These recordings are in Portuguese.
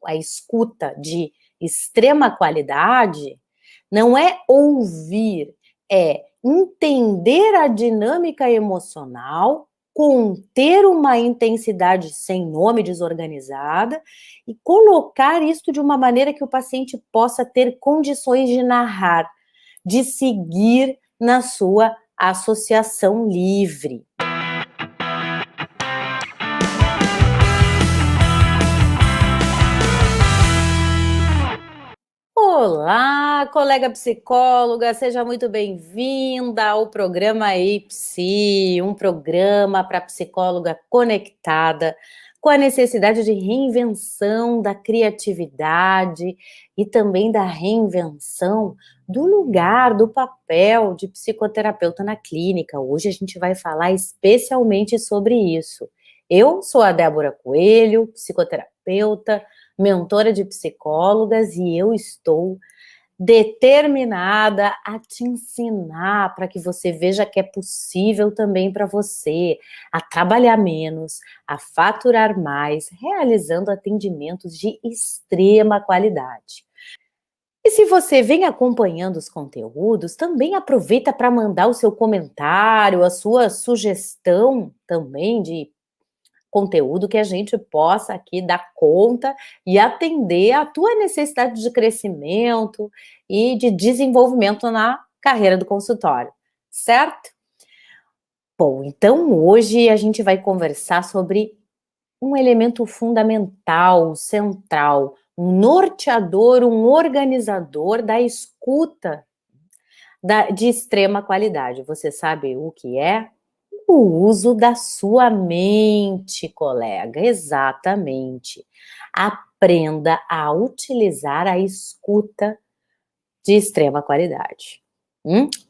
a escuta de extrema qualidade, não é ouvir, é entender a dinâmica emocional, conter uma intensidade sem nome desorganizada e colocar isso de uma maneira que o paciente possa ter condições de narrar, de seguir na sua associação livre. Olá, colega psicóloga, seja muito bem-vinda ao programa EIPSI, um programa para psicóloga conectada com a necessidade de reinvenção da criatividade e também da reinvenção do lugar, do papel de psicoterapeuta na clínica. Hoje a gente vai falar especialmente sobre isso. Eu sou a Débora Coelho, psicoterapeuta, mentora de psicólogas, e eu estou determinada a te ensinar para que você veja que é possível também para você a trabalhar menos, a faturar mais, realizando atendimentos de extrema qualidade. E se você vem acompanhando os conteúdos, também aproveita para mandar o seu comentário, a sua sugestão também de conteúdo que a gente possa aqui dar conta e atender à tua necessidade de crescimento e de desenvolvimento na carreira do consultório, certo? Bom, então hoje a gente vai conversar sobre um elemento fundamental, central, um norteador, um organizador da escuta de extrema qualidade. Você sabe o que é? O uso da sua mente, colega, exatamente. Aprenda a utilizar a escuta de extrema qualidade.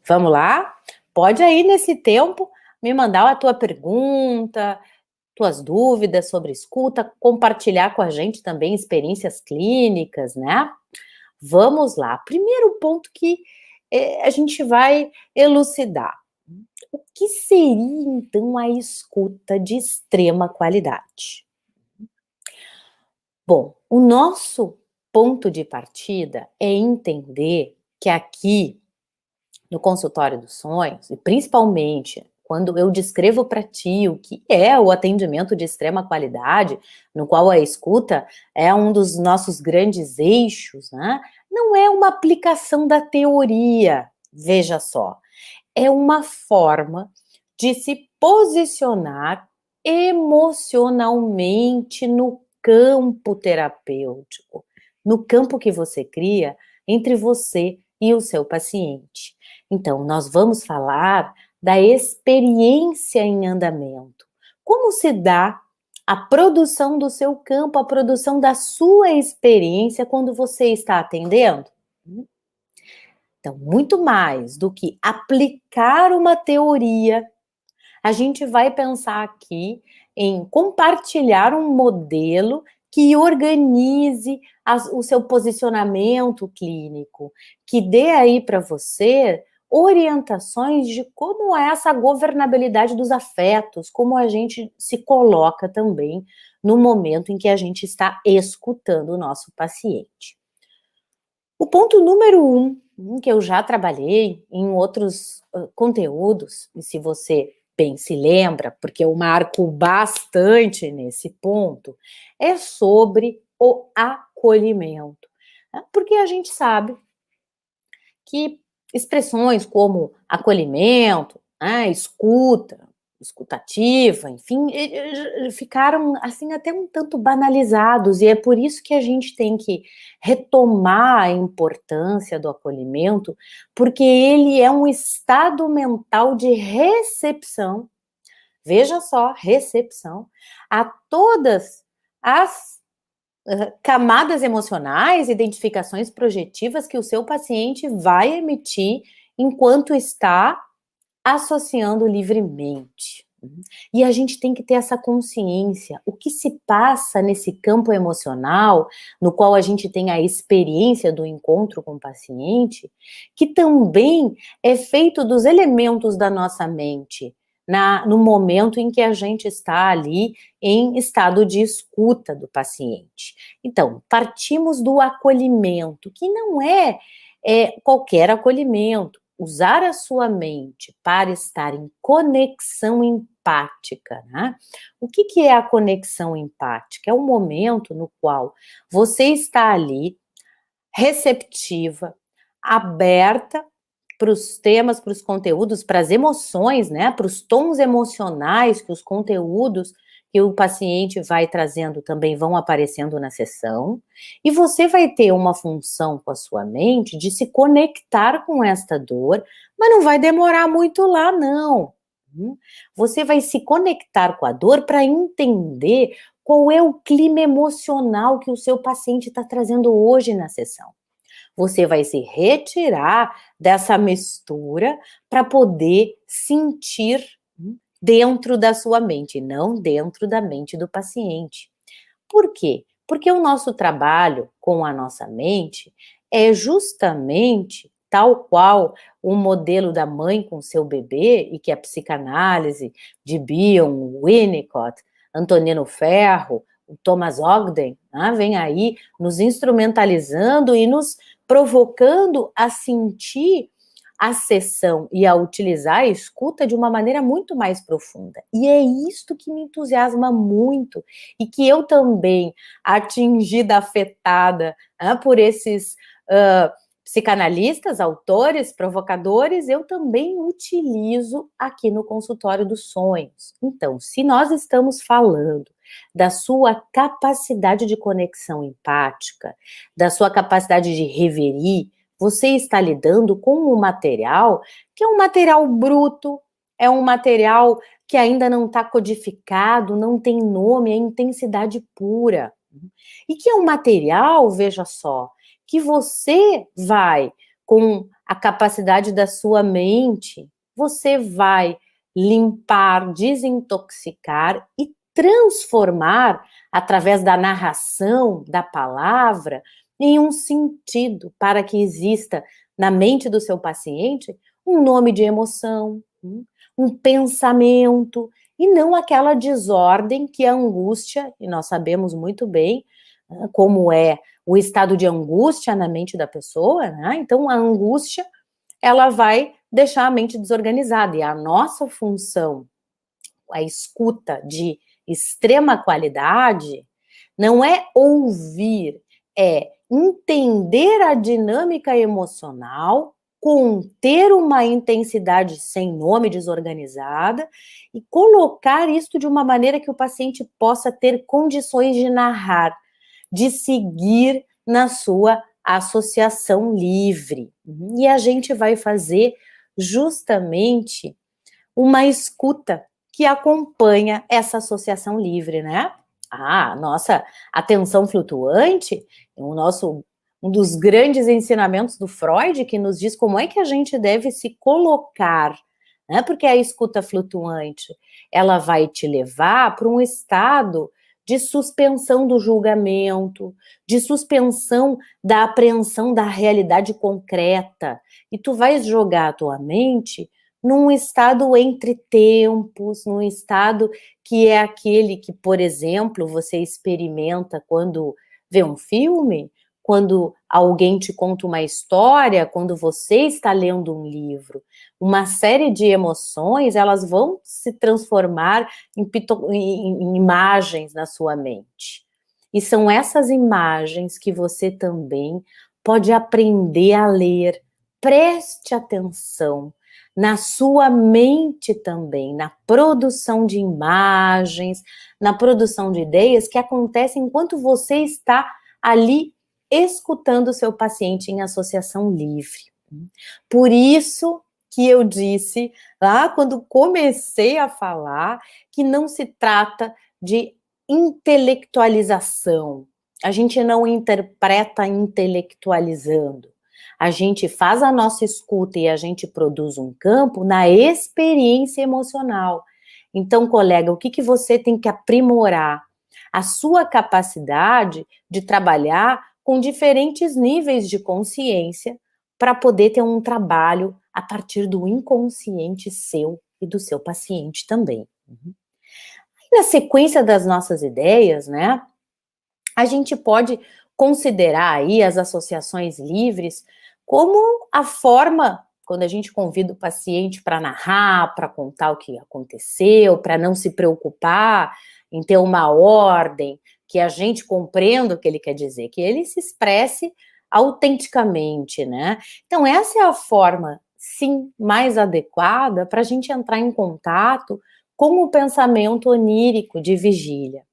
Vamos lá? Pode aí, nesse tempo, me mandar a tua pergunta, tuas dúvidas sobre escuta, compartilhar com a gente também experiências clínicas, né? Vamos lá. Primeiro ponto que a gente vai elucidar. O que seria, então, a escuta de extrema qualidade? Bom, o nosso ponto de partida é entender que aqui, no consultório dos sonhos, e principalmente quando eu descrevo para ti o que é o atendimento de extrema qualidade, no qual a escuta é um dos nossos grandes eixos, né? Não é uma aplicação da teoria, veja só. É uma forma de se posicionar emocionalmente no campo terapêutico, no campo que você cria entre você e o seu paciente. Então, nós vamos falar da experiência em andamento. Como se dá a produção do seu campo, a produção da sua experiência quando você está atendendo? Então, muito mais do que aplicar uma teoria, a gente vai pensar aqui em compartilhar um modelo que organize o seu posicionamento clínico, que dê aí para você orientações de como é essa governabilidade dos afetos, como a gente se coloca também no momento em que a gente está escutando o nosso paciente. O ponto número 1, que eu já trabalhei em outros conteúdos, e se você bem se lembra, porque eu marco bastante nesse ponto, é sobre o acolhimento. Né? Porque a gente sabe que expressões como acolhimento, né, escutativa, enfim, ficaram assim até um tanto banalizados, e é por isso que a gente tem que retomar a importância do acolhimento, porque ele é um estado mental de recepção, veja só, recepção, a todas as camadas emocionais, identificações projetivas que o seu paciente vai emitir enquanto está associando livremente. E a gente tem que ter essa consciência, o que se passa nesse campo emocional, no qual a gente tem a experiência do encontro com o paciente, que também é feito dos elementos da nossa mente, no momento em que a gente está ali em estado de escuta do paciente. Então, partimos do acolhimento, que não é qualquer acolhimento. Usar a sua mente para estar em conexão empática, né? O que é a conexão empática? É o momento no qual você está ali receptiva, aberta para os temas, para os conteúdos, para as emoções, né? Para os tons emocionais que os conteúdos que o paciente vai trazendo também vão aparecendo na sessão, e você vai ter uma função com a sua mente de se conectar com esta dor, mas não vai demorar muito lá, não. Você vai se conectar com a dor para entender qual é o clima emocional que o seu paciente está trazendo hoje na sessão. Você vai se retirar dessa mistura para poder sentir dentro da sua mente, não dentro da mente do paciente. Por quê? Porque o nosso trabalho com a nossa mente é justamente tal qual o modelo da mãe com seu bebê, e que a psicanálise de Bion, Winnicott, Antonino Ferro, o Thomas Ogden, né, vem aí nos instrumentalizando e nos provocando a sentir a sessão e a utilizar a escuta de uma maneira muito mais profunda. E é isto que me entusiasma muito, e que eu também, atingida, afetada por esses psicanalistas, autores, provocadores, eu também utilizo aqui no consultório dos sonhos. Então, se nós estamos falando da sua capacidade de conexão empática, da sua capacidade de reverie, você está lidando com um material que é um material bruto, é um material que ainda não está codificado, não tem nome, é intensidade pura. E que é um material, veja só, que você vai, com a capacidade da sua mente, você vai limpar, desintoxicar e transformar, através da narração da palavra, em um sentido, para que exista na mente do seu paciente um nome de emoção, um pensamento, e não aquela desordem que a angústia, e nós sabemos muito bem como é o estado de angústia na mente da pessoa, né? Então a angústia, ela vai deixar a mente desorganizada, e a nossa função, a escuta de extrema qualidade, não é ouvir, é entender a dinâmica emocional, conter uma intensidade sem nome, desorganizada, e colocar isso de uma maneira que o paciente possa ter condições de narrar, de seguir na sua associação livre. E a gente vai fazer justamente uma escuta que acompanha essa associação livre, né? Nossa atenção flutuante, um dos grandes ensinamentos do Freud, que nos diz como é que a gente deve se colocar, né? Porque a escuta flutuante, ela vai te levar para um estado de suspensão do julgamento, de suspensão da apreensão da realidade concreta, e tu vais jogar a tua mente num estado entre tempos, num estado que é aquele que, por exemplo, você experimenta quando vê um filme, quando alguém te conta uma história, quando você está lendo um livro. Uma série de emoções, elas vão se transformar em imagens na sua mente. E são essas imagens que você também pode aprender a ler. Preste atenção na sua mente também, na produção de imagens, na produção de ideias que acontecem enquanto você está ali escutando o seu paciente em associação livre. Por isso que eu disse lá quando comecei a falar que não se trata de intelectualização. A gente não interpreta intelectualizando. A gente faz a nossa escuta e a gente produz um campo na experiência emocional. Então, colega, o que você tem que aprimorar? A sua capacidade de trabalhar com diferentes níveis de consciência para poder ter um trabalho a partir do inconsciente seu. e do seu paciente também. Na sequência das nossas ideias, né, a gente pode considerar aí as associações livres como a forma, quando a gente convida o paciente para narrar, para contar o que aconteceu, para não se preocupar em ter uma ordem, que a gente compreenda o que ele quer dizer, que ele se expresse autenticamente, né? Então, essa é a forma, sim, mais adequada para a gente entrar em contato com o pensamento onírico de vigília,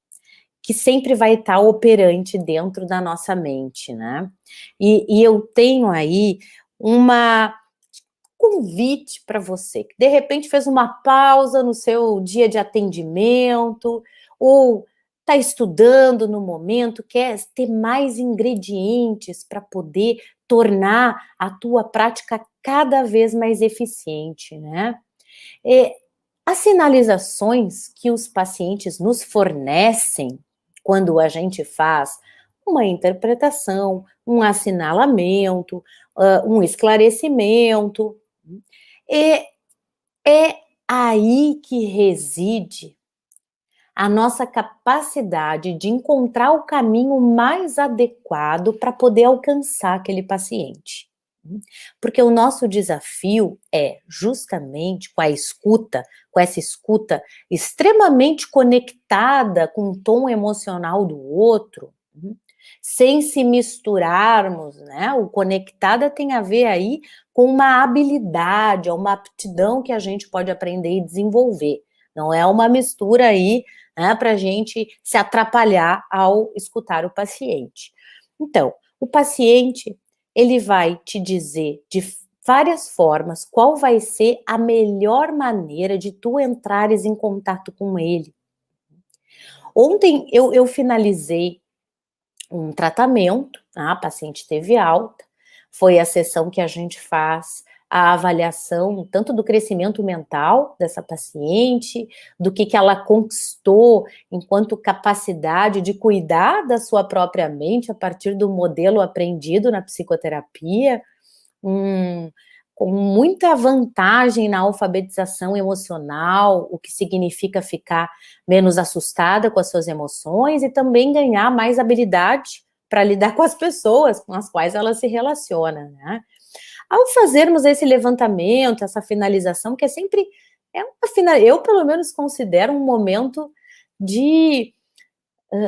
que sempre vai estar operante dentro da nossa mente, né? E eu tenho aí uma convite para você, que de repente fez uma pausa no seu dia de atendimento, ou está estudando no momento, quer ter mais ingredientes para poder tornar a tua prática cada vez mais eficiente, né? As sinalizações que os pacientes nos fornecem quando a gente faz uma interpretação, um assinalamento, um esclarecimento, é, é aí que reside a nossa capacidade de encontrar o caminho mais adequado para poder alcançar aquele paciente. Porque o nosso desafio é justamente com essa escuta extremamente conectada com o tom emocional do outro, sem se misturarmos, né? O conectada tem a ver aí com uma habilidade, uma aptidão que a gente pode aprender e desenvolver. Não é uma mistura aí, né, para a gente se atrapalhar ao escutar o paciente. Então, o paciente, ele vai te dizer de várias formas qual vai ser a melhor maneira de tu entrares em contato com ele. Ontem eu finalizei um tratamento, a paciente teve alta, foi a sessão que a gente faz a avaliação tanto do crescimento mental dessa paciente, do que ela conquistou enquanto capacidade de cuidar da sua própria mente a partir do modelo aprendido na psicoterapia, com muita vantagem na alfabetização emocional, o que significa ficar menos assustada com as suas emoções e também ganhar mais habilidade para lidar com as pessoas com as quais ela se relaciona, né? Ao fazermos esse levantamento, essa finalização, que é sempre, eu pelo menos considero um momento de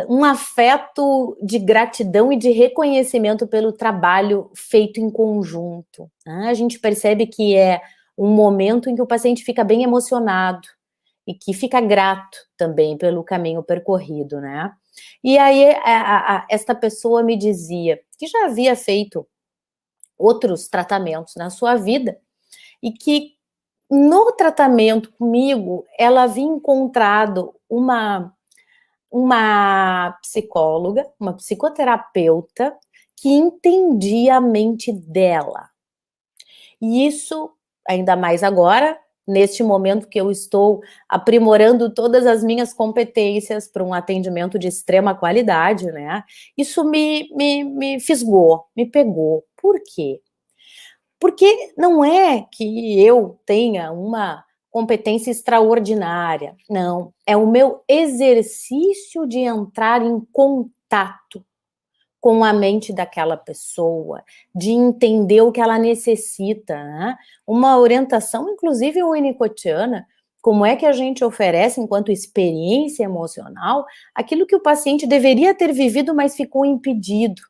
um afeto de gratidão e de reconhecimento pelo trabalho feito em conjunto, né? A gente percebe que é um momento em que o paciente fica bem emocionado e que fica grato também pelo caminho percorrido, né? E aí esta pessoa me dizia que já havia feito outros tratamentos na sua vida e que no tratamento comigo ela havia encontrado uma psicóloga, uma psicoterapeuta que entendia a mente dela. E isso, ainda mais agora, neste momento que eu estou aprimorando todas as minhas competências para um atendimento de extrema qualidade, né? Isso me fisgou, me pegou. Por quê? Porque não é que eu tenha uma competência extraordinária, não. É o meu exercício de entrar em contato com a mente daquela pessoa, de entender o que ela necessita, né? Uma orientação, inclusive winnicottiana, como é que a gente oferece, enquanto experiência emocional, aquilo que o paciente deveria ter vivido, mas ficou impedido.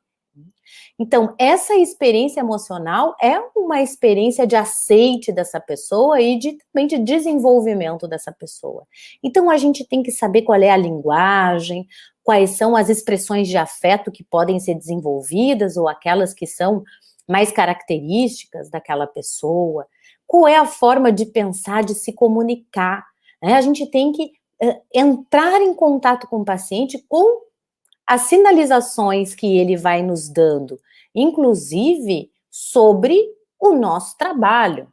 Então, essa experiência emocional é uma experiência de aceite dessa pessoa e também de desenvolvimento dessa pessoa. Então, a gente tem que saber qual é a linguagem, quais são as expressões de afeto que podem ser desenvolvidas ou aquelas que são mais características daquela pessoa, qual é a forma de pensar, de se comunicar, né? A gente tem que entrar em contato com o paciente com as sinalizações que ele vai nos dando, inclusive sobre o nosso trabalho,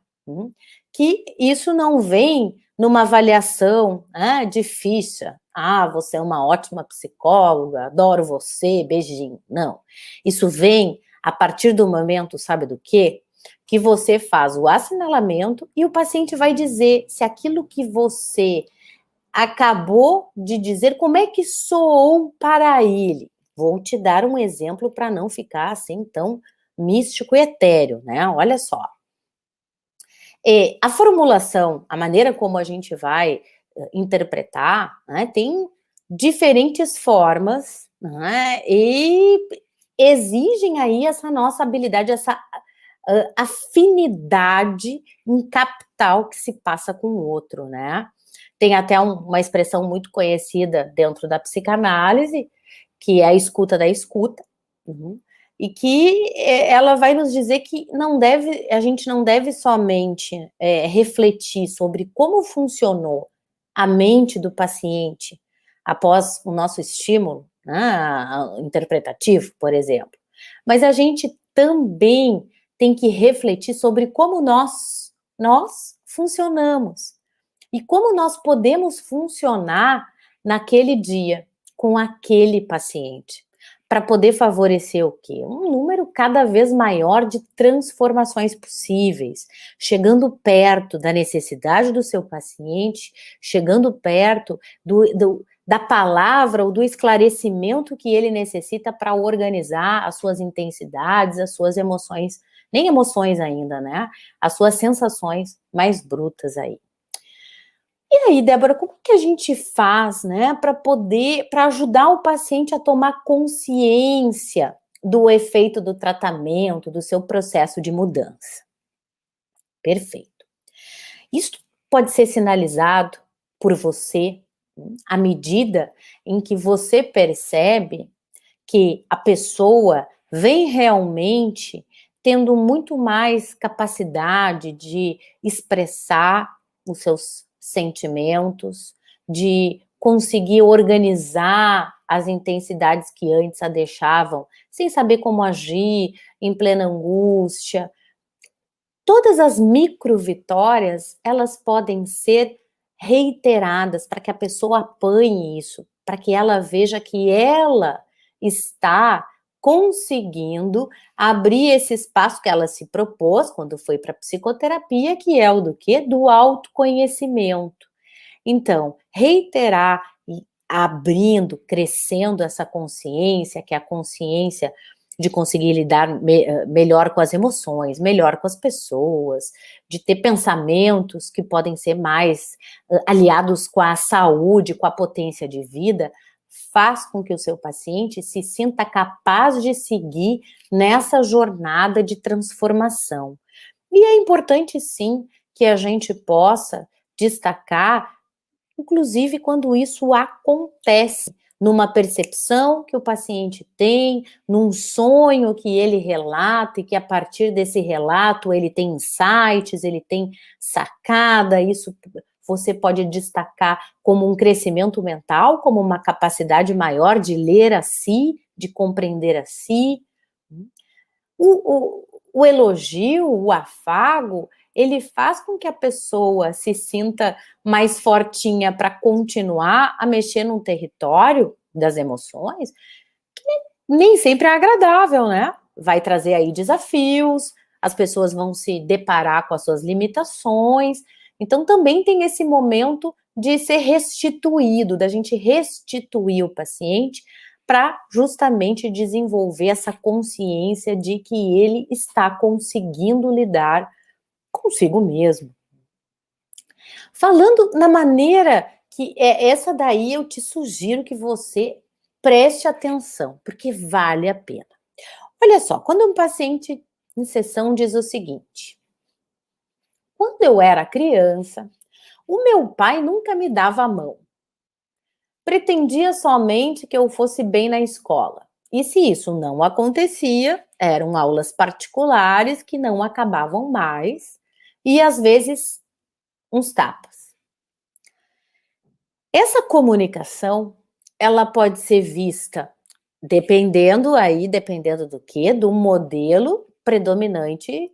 que isso não vem numa avaliação, né, de ficha. Ah, você é uma ótima psicóloga, adoro você, beijinho. Não. Isso vem a partir do momento, sabe do quê? que você faz o assinalamento e o paciente vai dizer se aquilo que você acabou de dizer, como é que soou para ele. Vou te dar um exemplo para não ficar assim tão místico e etéreo, né? Olha só. A formulação, a maneira como a gente vai interpretar, né, tem diferentes formas, né, e exigem aí essa nossa habilidade, essa afinidade em captar o que se passa com o outro, né? Tem até uma expressão muito conhecida dentro da psicanálise, que é a escuta da escuta, e que ela vai nos dizer que a gente não deve somente refletir sobre como funcionou a mente do paciente após o nosso estímulo, né, interpretativo, por exemplo, mas a gente também tem que refletir sobre como nós funcionamos e como nós podemos funcionar naquele dia com aquele paciente, para poder favorecer o quê? Um número cada vez maior de transformações possíveis, chegando perto da necessidade do seu paciente, chegando perto da palavra ou do esclarecimento que ele necessita para organizar as suas intensidades, as suas emoções, nem emoções ainda, né? As suas sensações mais brutas aí. E aí, Débora, como que a gente faz, né, para ajudar o paciente a tomar consciência do efeito do tratamento, do seu processo de mudança? Perfeito. Isso pode ser sinalizado por você à medida em que você percebe que a pessoa vem realmente tendo muito mais capacidade de expressar os seus sentimentos, de conseguir organizar as intensidades que antes a deixavam sem saber como agir, em plena angústia. Todas as micro-vitórias, elas podem ser reiteradas para que a pessoa apanhe isso, para que ela veja que ela está conseguindo abrir esse espaço que ela se propôs quando foi para a psicoterapia, que é o do quê? Do autoconhecimento. Então, reiterar e abrindo, crescendo essa consciência, que é a consciência de conseguir lidar melhor com as emoções, melhor com as pessoas, de ter pensamentos que podem ser mais aliados com a saúde, com a potência de vida, faz com que o seu paciente se sinta capaz de seguir nessa jornada de transformação. E é importante, sim, que a gente possa destacar, inclusive quando isso acontece, numa percepção que o paciente tem, num sonho que ele relata e que a partir desse relato ele tem insights, ele tem sacada, isso você pode destacar como um crescimento mental, como uma capacidade maior de ler a si, de compreender a si. O elogio, o afago, ele faz com que a pessoa se sinta mais fortinha para continuar a mexer num território das emoções que nem sempre é agradável, né? Vai trazer aí desafios, as pessoas vão se deparar com as suas limitações, então também tem esse momento de ser restituído, da gente restituir o paciente para justamente desenvolver essa consciência de que ele está conseguindo lidar consigo mesmo. Falando na maneira que essa daí eu te sugiro que você preste atenção, porque vale a pena. Olha só, quando um paciente em sessão diz o seguinte: quando eu era criança, o meu pai nunca me dava a mão. Pretendia somente que eu fosse bem na escola. E se isso não acontecia, eram aulas particulares que não acabavam mais e às vezes uns tapas. Essa comunicação, ela pode ser vista dependendo do quê? Do modelo predominante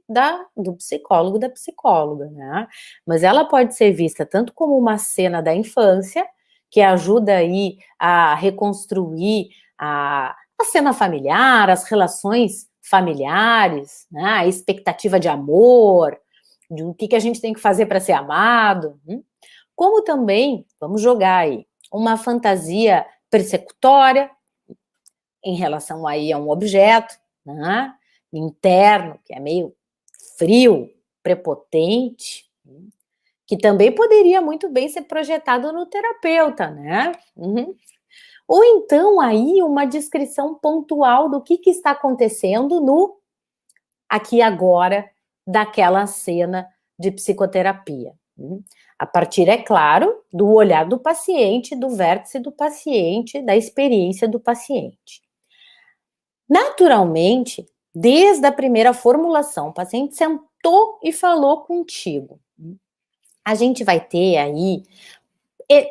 do psicólogo, da psicóloga, né? Mas ela pode ser vista tanto como uma cena da infância, que ajuda aí a reconstruir a cena familiar, as relações familiares, né? A expectativa de amor, de o que a gente tem que fazer para ser amado, como também, vamos jogar aí, uma fantasia persecutória em relação aí a um objeto, né? Interno, que é meio frio, prepotente, que também poderia muito bem ser projetado no terapeuta, né? Ou então aí uma descrição pontual do que está acontecendo no aqui e agora daquela cena de psicoterapia. A partir, é claro, do olhar do paciente, do vértice do paciente, da experiência do paciente. Naturalmente, desde a primeira formulação, o paciente sentou e falou contigo. A gente vai ter aí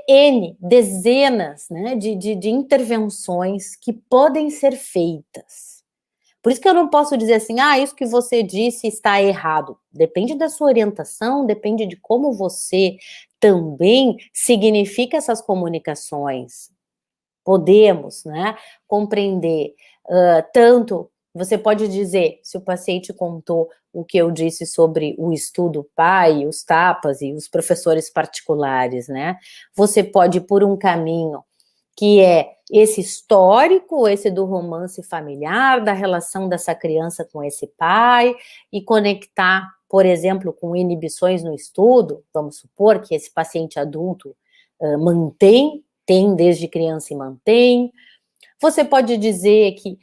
N dezenas, né, de intervenções que podem ser feitas. Por isso que eu não posso dizer assim, isso que você disse está errado. Depende da sua orientação, depende de como você também significa essas comunicações. Podemos, né, compreender tanto. Você pode dizer, se o paciente contou o que eu disse sobre o estudo pai, os tapas e os professores particulares, né? Você pode ir por um caminho que é esse histórico, esse do romance familiar, da relação dessa criança com esse pai, e conectar, por exemplo, com inibições no estudo, vamos supor que esse paciente adulto tem desde criança e mantém. Você pode dizer que,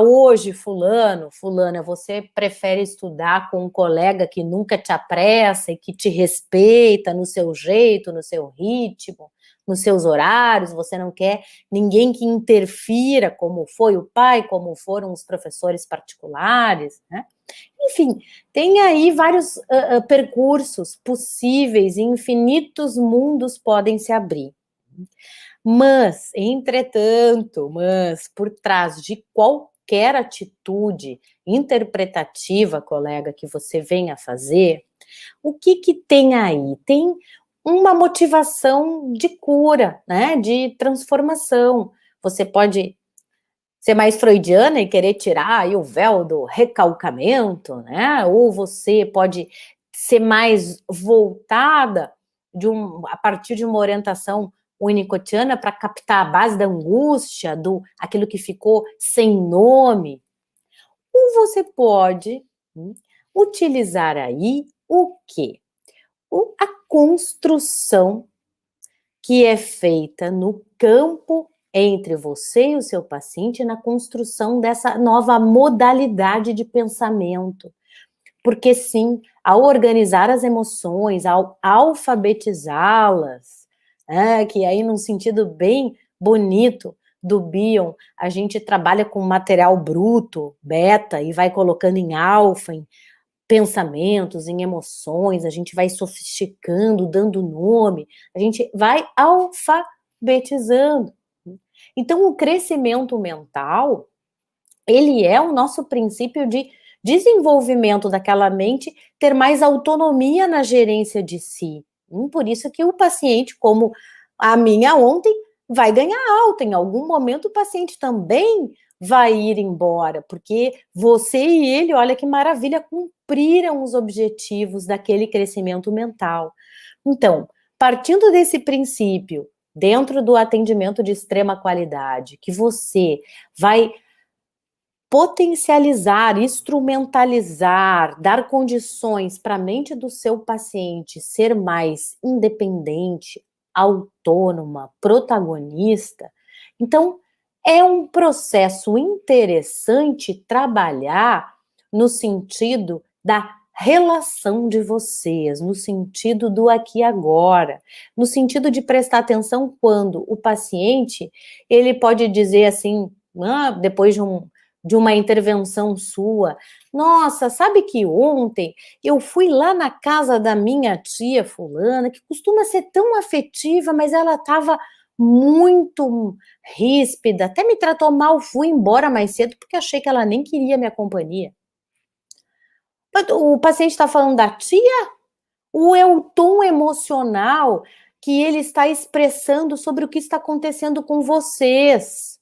hoje fulana, você prefere estudar com um colega que nunca te apressa e que te respeita no seu jeito, no seu ritmo, nos seus horários, você não quer ninguém que interfira, como foi o pai, como foram os professores particulares, né? Enfim, tem aí vários percursos possíveis e infinitos mundos podem se abrir. Mas, entretanto, por trás de qualquer atitude interpretativa, colega, que você venha a fazer, o que tem aí? Tem uma motivação de cura, né, de transformação. Você pode ser mais freudiana e querer tirar aí o véu do recalcamento, né, ou você pode ser mais voltada a partir de uma orientação winnicottiana para captar a base da angústia, aquilo que ficou sem nome. Ou você pode utilizar aí o quê? A construção que é feita no campo entre você e o seu paciente na construção dessa nova modalidade de pensamento. Porque sim, ao organizar as emoções, ao alfabetizá-las, que aí num sentido bem bonito do Bion, a gente trabalha com material bruto, beta, e vai colocando em alfa, em pensamentos, em emoções, a gente vai sofisticando, dando nome, a gente vai alfabetizando. Então, o crescimento mental, ele é o nosso princípio de desenvolvimento daquela mente, ter mais autonomia na gerência de si. Por isso que o paciente, como a minha ontem, vai ganhar alta. Em algum momento o paciente também vai ir embora, porque você e ele, olha que maravilha, cumpriram os objetivos daquele crescimento mental. Então, partindo desse princípio, dentro do atendimento de extrema qualidade, que você vai potencializar, instrumentalizar, dar condições para a mente do seu paciente ser mais independente, autônoma, protagonista. Então, é um processo interessante trabalhar no sentido da relação de vocês, no sentido do aqui e agora, no sentido de prestar atenção quando o paciente, ele pode dizer assim, depois de uma intervenção sua, nossa, sabe que ontem eu fui lá na casa da minha tia fulana, que costuma ser tão afetiva, mas ela estava muito ríspida, até me tratou mal, fui embora mais cedo porque achei que ela nem queria minha companhia. O paciente está falando da tia? Ou é o tom emocional que ele está expressando sobre o que está acontecendo com vocês?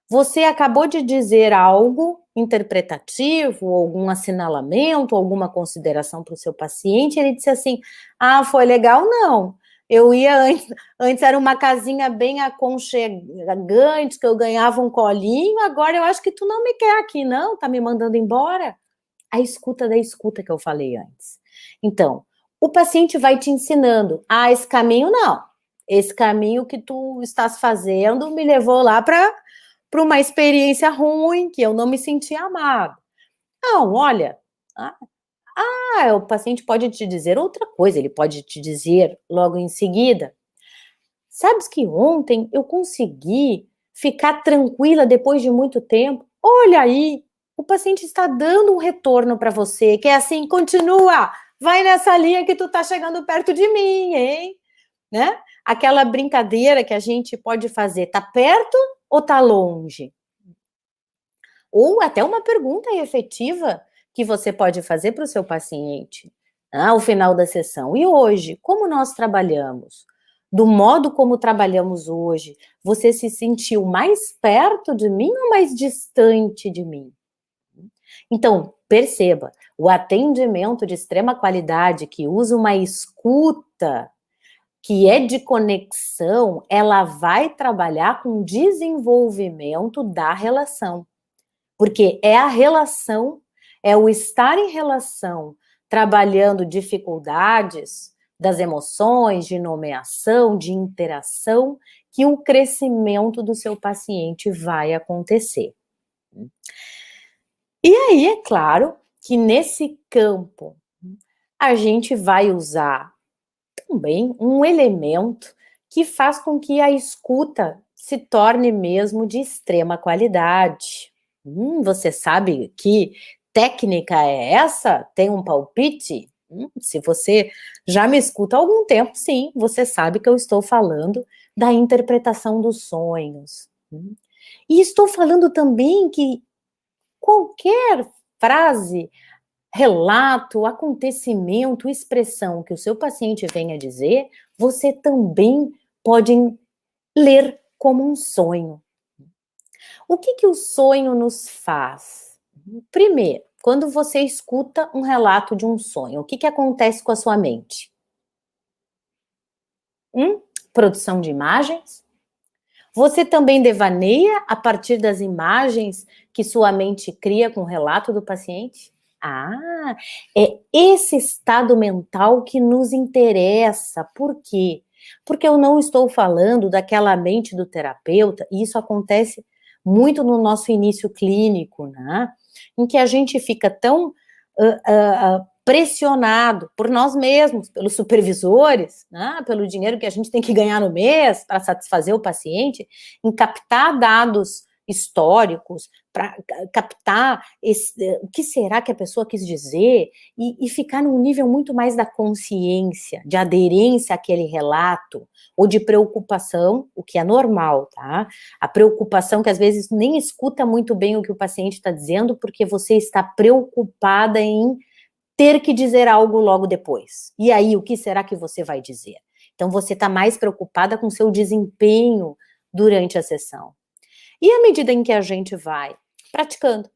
Você acabou de dizer algo interpretativo, algum assinalamento, alguma consideração para o seu paciente, ele disse assim, ah, foi legal? Não. Eu ia antes era uma casinha bem aconchegante, que eu ganhava um colinho, agora eu acho que tu não me quer aqui, não? Tá me mandando embora? A escuta da escuta que eu falei antes. Então, o paciente vai te ensinando, ah, esse caminho não. Esse caminho que tu estás fazendo me levou lá para uma experiência ruim, que eu não me senti amado. Não, olha, o paciente pode te dizer outra coisa, ele pode te dizer logo em seguida, sabes que ontem eu consegui ficar tranquila depois de muito tempo? Olha aí, o paciente está dando um retorno para você, que é assim, continua, vai nessa linha que tu tá chegando perto de mim, hein? Né? Aquela brincadeira que a gente pode fazer, tá perto ou tá longe? Ou até uma pergunta efetiva que você pode fazer para o seu paciente, ao final da sessão. E hoje, como nós trabalhamos? Do modo como trabalhamos hoje, você se sentiu mais perto de mim ou mais distante de mim? Então, perceba, o atendimento de extrema qualidade que usa uma escuta que é de conexão, ela vai trabalhar com o desenvolvimento da relação. Porque é a relação, é o estar em relação, trabalhando dificuldades das emoções, de nomeação, de interação, que o crescimento do seu paciente vai acontecer. E aí, é claro que nesse campo, a gente vai usar também um elemento que faz com que a escuta se torne mesmo de extrema qualidade. Você sabe que técnica é essa? Tem um palpite? Se você já me escuta há algum tempo, sim, você sabe que eu estou falando da interpretação dos sonhos. E estou falando também que qualquer frase, relato, acontecimento, expressão que o seu paciente venha dizer, você também pode ler como um sonho. O que o sonho nos faz? Primeiro, quando você escuta um relato de um sonho, o que acontece com a sua mente? Produção de imagens. Você também devaneia a partir das imagens que sua mente cria com o relato do paciente? Ah, é esse estado mental que nos interessa. Por quê? Porque eu não estou falando daquela mente do terapeuta, e isso acontece muito no nosso início clínico, né? Em que a gente fica tão pressionado por nós mesmos, pelos supervisores, né, pelo dinheiro que a gente tem que ganhar no mês para satisfazer o paciente, em captar dados históricos, para captar o que será que a pessoa quis dizer, e ficar num nível muito mais da consciência, de aderência àquele relato, ou de preocupação, o que é normal, tá? A preocupação que às vezes nem escuta muito bem o que o paciente está dizendo, porque você está preocupada em ter que dizer algo logo depois. E aí, o que será que você vai dizer? Então, você está mais preocupada com o seu desempenho durante a sessão. E à medida em que a gente vai praticando,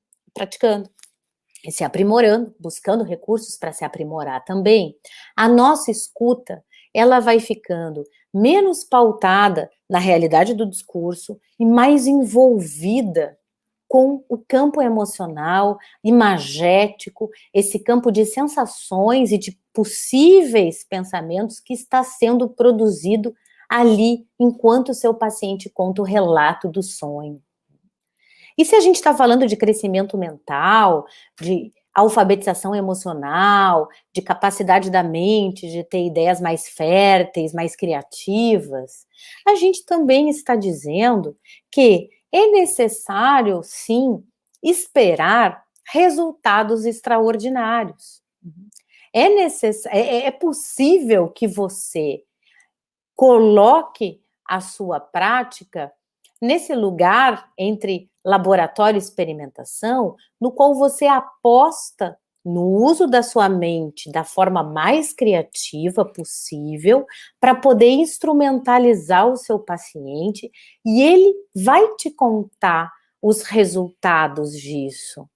e se aprimorando, buscando recursos para se aprimorar também, a nossa escuta, ela vai ficando menos pautada na realidade do discurso e mais envolvida com o campo emocional, imagético, esse campo de sensações e de possíveis pensamentos que está sendo produzido ali, enquanto o seu paciente conta o relato do sonho. E se a gente está falando de crescimento mental, de alfabetização emocional, de capacidade da mente, de ter ideias mais férteis, mais criativas, a gente também está dizendo que é necessário, sim, esperar resultados extraordinários. É possível que você coloque a sua prática nesse lugar entre laboratório e experimentação, no qual você aposta no uso da sua mente da forma mais criativa possível, para poder instrumentalizar o seu paciente, e ele vai te contar os resultados disso.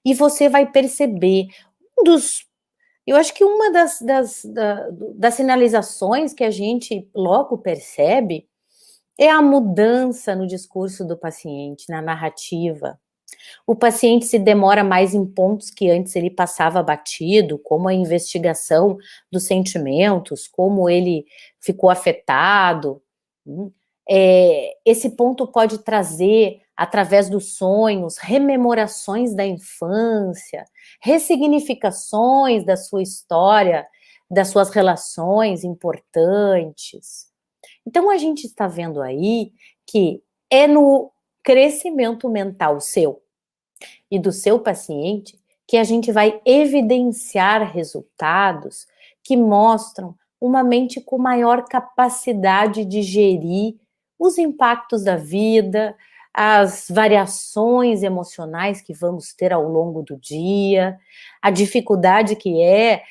E você vai perceber, eu acho que uma das sinalizações que a gente logo percebe é a mudança no discurso do paciente, na narrativa. O paciente se demora mais em pontos que antes ele passava batido, como a investigação dos sentimentos, como ele ficou afetado. Esse ponto pode trazer, através dos sonhos, rememorações da infância, ressignificações da sua história, das suas relações importantes. Então, a gente está vendo aí que é no crescimento mental seu e do seu paciente que a gente vai evidenciar resultados que mostram uma mente com maior capacidade de gerir os impactos da vida, as variações emocionais que vamos ter ao longo do dia, a dificuldade que é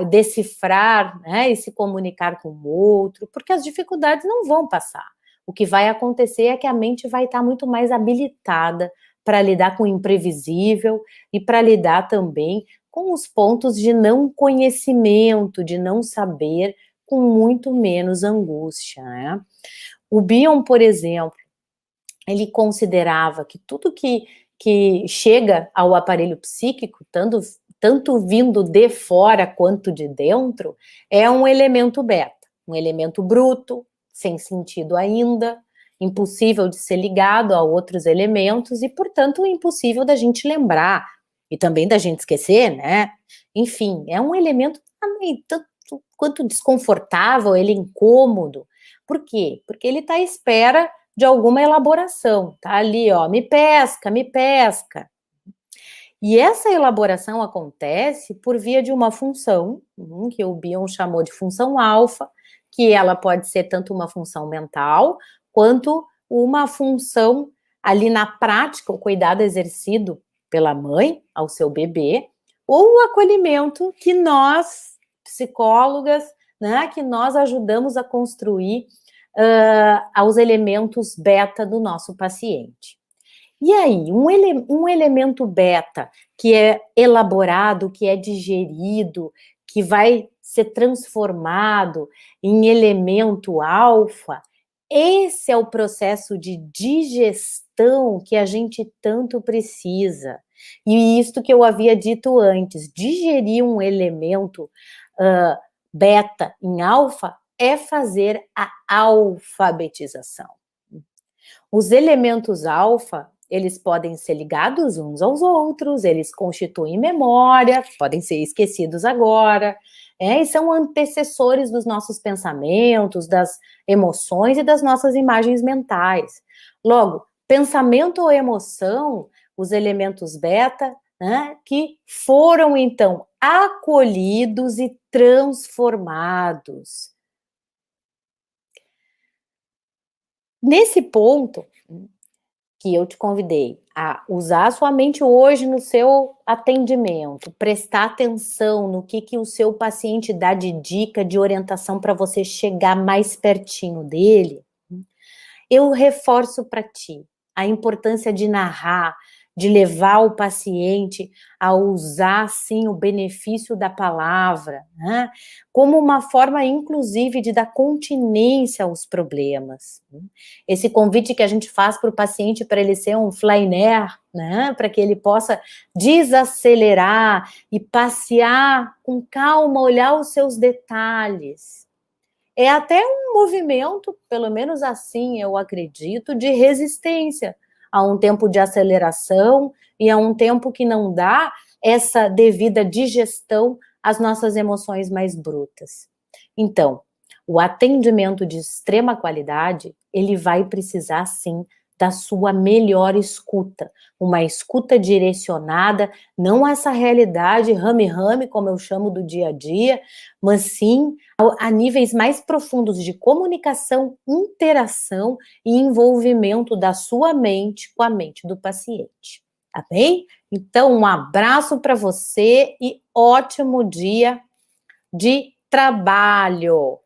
decifrar, né, e se comunicar com o outro, porque as dificuldades não vão passar. O que vai acontecer é que a mente vai estar muito mais habilitada para lidar com o imprevisível e para lidar também com os pontos de não conhecimento, de não saber, com muito menos angústia, né? O Bion, por exemplo, ele considerava que tudo que chega ao aparelho psíquico, tanto vindo de fora quanto de dentro, é um elemento beta, um elemento bruto, sem sentido ainda, impossível de ser ligado a outros elementos e, portanto, impossível da gente lembrar e também da gente esquecer, né? Enfim, é um elemento também tanto quanto desconfortável, ele é incômodo. Por quê? Porque ele está à espera de alguma elaboração, tá ali, ó, me pesca, me pesca. E essa elaboração acontece por via de uma função, que o Bion chamou de função alfa, que ela pode ser tanto uma função mental, quanto uma função ali na prática, o cuidado exercido pela mãe ao seu bebê, ou o acolhimento que nós, psicólogas, né, que nós ajudamos a construir aos elementos beta do nosso paciente. E aí, um elemento beta que é elaborado, que é digerido, que vai ser transformado em elemento alfa, esse é o processo de digestão que a gente tanto precisa. E isto que eu havia dito antes, digerir um elemento beta em alfa é fazer a alfabetização. Os elementos alfa, eles podem ser ligados uns aos outros, eles constituem memória, podem ser esquecidos agora, e são antecessores dos nossos pensamentos, das emoções e das nossas imagens mentais. Logo, pensamento ou emoção, os elementos beta, né, que foram, então, acolhidos e transformados. Nesse ponto que eu te convidei a usar a sua mente hoje no seu atendimento, prestar atenção no que o seu paciente dá de dica, de orientação para você chegar mais pertinho dele, eu reforço para ti a importância de narrar, de levar o paciente a usar, sim, o benefício da palavra, né? Como uma forma, inclusive, de dar continência aos problemas. Esse convite que a gente faz para o paciente para ele ser um flyner, né? Para que ele possa desacelerar e passear com calma, olhar os seus detalhes. É até um movimento, pelo menos assim eu acredito, de resistência a um tempo de aceleração e a um tempo que não dá essa devida digestão às nossas emoções mais brutas. Então, o atendimento de extrema qualidade, ele vai precisar, sim, da sua melhor escuta, uma escuta direcionada, não essa realidade rame-rame, como eu chamo do dia a dia, mas sim a níveis mais profundos de comunicação, interação e envolvimento da sua mente com a mente do paciente, tá bem? Então, um abraço para você e ótimo dia de trabalho!